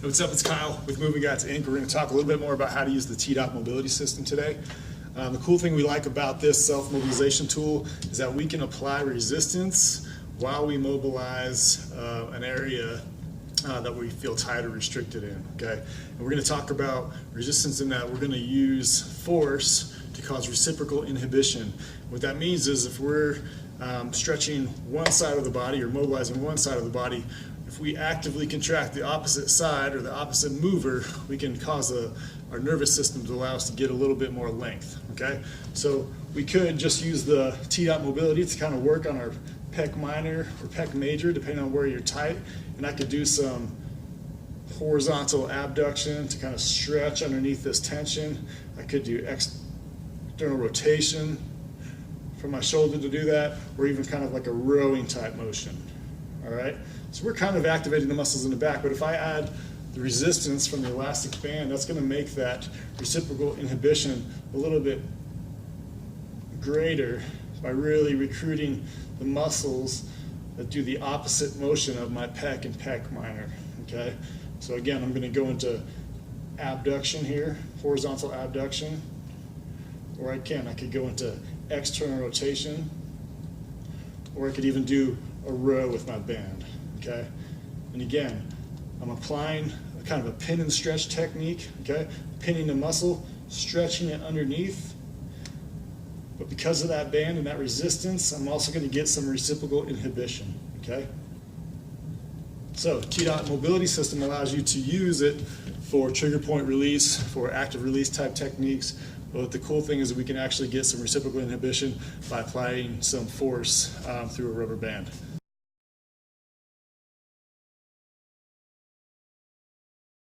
Hey, what's up? It's Kyle with Moving Guides Inc. We're going to talk a little bit more about how to use the T-Dot mobility system today. The cool thing we like about this self-mobilization tool is that we can apply resistance while we mobilize an area that we feel tight or restricted in. Okay, and we're going to talk about resistance in that we're going to use force to cause reciprocal inhibition. What that means is if we're stretching one side of the body or mobilizing one side of the body, if we actively contract the opposite side or the opposite mover, we can cause our nervous system to allow us to get a little bit more length. Okay, so we could just use the T-Dot mobility to kind of work on our pec minor or pec major, depending on where you're tight. And I could do some horizontal abduction to kind of stretch underneath this tension. I could do external rotation from my shoulder to do that, or even kind of like a rowing type motion. All right, so we're kind of activating the muscles in the back, but if I add the resistance from the elastic band, that's going to make that reciprocal inhibition a little bit greater by really recruiting the muscles that do the opposite motion of my pec and pec minor. Okay, so again, I'm going to go into abduction here, horizontal abduction, or I could go into external rotation, or I could even do a row with my band. Okay, and again, I'm applying a kind of a pin and stretch technique. Okay, pinning the muscle, stretching it underneath, but because of that band and that resistance, I'm also going to get some reciprocal inhibition. Okay, so T-Dot mobility system allows you to use it for trigger point release, for active release type techniques. But the cool thing is that we can actually get some reciprocal inhibition by applying some force through a rubber band.